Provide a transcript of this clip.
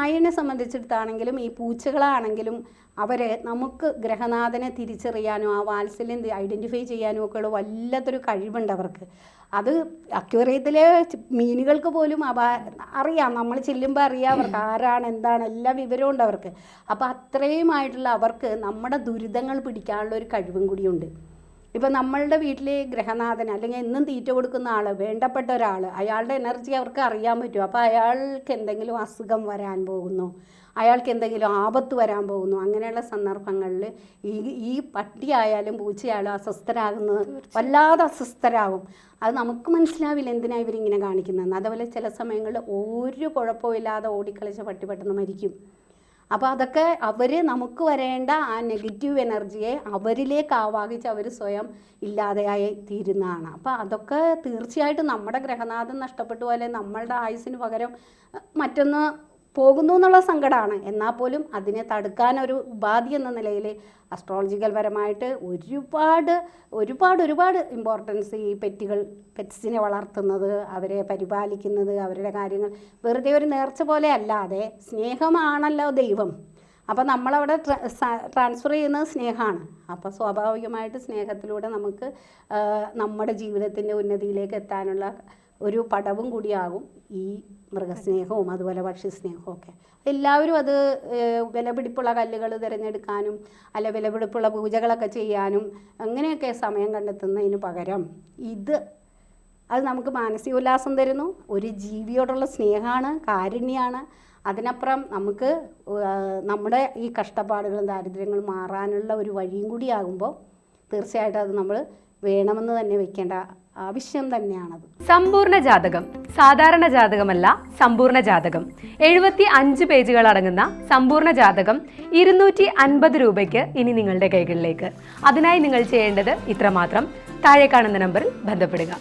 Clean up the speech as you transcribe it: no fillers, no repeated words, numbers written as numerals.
നായനെ സംബന്ധിച്ചിടത്താണെങ്കിലും ഈ പൂച്ചകളാണെങ്കിലും നമുക്ക് ഗ്രഹനാഥനെ തിരിച്ചറിയാനോ ആ വാത്സല്യം ഐഡൻറ്റിഫൈ ചെയ്യാനോ ഒക്കെയുള്ള വല്ലാത്തൊരു കഴിവുണ്ട് അവർക്ക്. അത് അക്വേറിയത്തിലെ മീനുകൾക്ക് പോലും അറിയാം, നമ്മൾ ചെല്ലുമ്പോൾ അറിയാം അവർക്ക് ആരാണ് എന്താണ് എല്ലാ വിവരവും ഉണ്ട് അവർക്ക്. അപ്പോൾ അത്രയുമായിട്ടുള്ള അവർക്ക് നമ്മുടെ ദുരിതങ്ങൾ പിടിക്കാനുള്ള ഒരു കഴിവും കൂടിയുണ്ട്. ഇപ്പം നമ്മളുടെ വീട്ടിലെ ഗ്രഹനാഥൻ അല്ലെങ്കിൽ എന്നും തീറ്റ കൊടുക്കുന്ന ആൾ, വേണ്ടപ്പെട്ട ഒരാൾ, അയാളുടെ എനർജി അവർക്ക് അറിയാൻ പറ്റും. അപ്പോൾ അയാൾക്ക് എന്തെങ്കിലും അസുഖം വരാൻ പോകുന്നു, അയാൾക്ക് എന്തെങ്കിലും ആപത്ത് വരാൻ പോകുന്നു, അങ്ങനെയുള്ള സന്ദർഭങ്ങളിൽ ഈ പട്ടിയായാലും പൂച്ചയായാലും അസ്വസ്ഥരാകുന്നത്, വല്ലാതെ അസ്വസ്ഥരാകും. അത് നമുക്ക് മനസ്സിലാവില്ല എന്തിനാണ് ഇവരിങ്ങനെ കാണിക്കുന്നതെന്ന്. അതുപോലെ ചില സമയങ്ങളിൽ ഒരു കുഴപ്പമില്ലാതെ ഓടിക്കളിച്ച പട്ടി പെട്ടെന്ന് മരിക്കും. അപ്പോൾ അതൊക്കെ നമുക്ക് വരേണ്ട ആ നെഗറ്റീവ് എനർജിയെ അവരിലേക്ക് ആവാഹിച്ച് അവർ സ്വയം ഇല്ലാതെയായി തീരുന്നതാണ്. അപ്പോൾ അതൊക്കെ തീർച്ചയായിട്ടും നമ്മുടെ ഗ്രഹനാഥൻ നഷ്ടപ്പെട്ടു പോലെ നമ്മളുടെ ആയുസ്സിന് പകരം മറ്റൊന്ന് പോകുന്നു എന്നുള്ള സങ്കടമാണ്. എന്നാൽ പോലും അതിനെ തടുക്കാനൊരു ഉപാധി എന്ന നിലയിൽ അസ്ട്രോളജിക്കൽ പരമായിട്ട് ഒരുപാട് ഇമ്പോർട്ടൻസ് ഈ പെറ്റ്സിനെ വളർത്തുന്നത്, അവരെ പരിപാലിക്കുന്നത്, അവരുടെ കാര്യങ്ങൾ വെറുതെ ഒരു നേർച്ച പോലെ അല്ലാതെ സ്നേഹമാണല്ലോ ദൈവം. അപ്പോൾ നമ്മളവിടെ ട്രാൻസ്ഫർ ചെയ്യുന്നത് സ്നേഹമാണ്. അപ്പോൾ സ്വാഭാവികമായിട്ട് സ്നേഹത്തിലൂടെ നമുക്ക് നമ്മുടെ ജീവിതത്തിൻ്റെ ഉന്നതിയിലേക്ക് എത്താനുള്ള ഒരു പടവും കൂടിയാകും ഈ മൃഗസ്നേഹവും അതുപോലെ പക്ഷിസ്നേഹവും ഒക്കെ. എല്ലാവരും അത് വിലപിടിപ്പുള്ള കല്ലുകൾ തിരഞ്ഞെടുക്കാനും അല്ല വിലപിടിപ്പുള്ള പൂജകളൊക്കെ ചെയ്യാനും അങ്ങനെയൊക്കെ സമയം കണ്ടെത്തുന്നതിന് പകരം അത് നമുക്ക് മാനസികോല്ലാസം തരുന്നു, ഒരു ജീവിയോടുള്ള സ്നേഹമാണ്, കാരുണ്യമാണ്. അതിനപ്പുറം നമുക്ക് നമ്മുടെ ഈ കഷ്ടപ്പാടുകളും ദാരിദ്ര്യങ്ങളും മാറാനുള്ള ഒരു വഴിയും കൂടിയാകുമ്പോൾ തീർച്ചയായിട്ടും അത് നമ്മൾ വേണമെന്ന് തന്നെ വെക്കേണ്ട ആവശ്യം തന്നെയാണത്. സമ്പൂർണ്ണ ജാതകം സാധാരണ ജാതകമല്ല, സമ്പൂർണ്ണ ജാതകം 75 പേജുകൾ അടങ്ങുന്ന സമ്പൂർണ്ണ ജാതകം 250 രൂപയ്ക്ക് ഇനി നിങ്ങളുടെ കൈകളിലേക്ക്. അതിനായി നിങ്ങൾ ചെയ്യേണ്ടത് ഇത്രമാത്രം: താഴെ കാണുന്ന നമ്പറിൽ ബന്ധപ്പെടുക.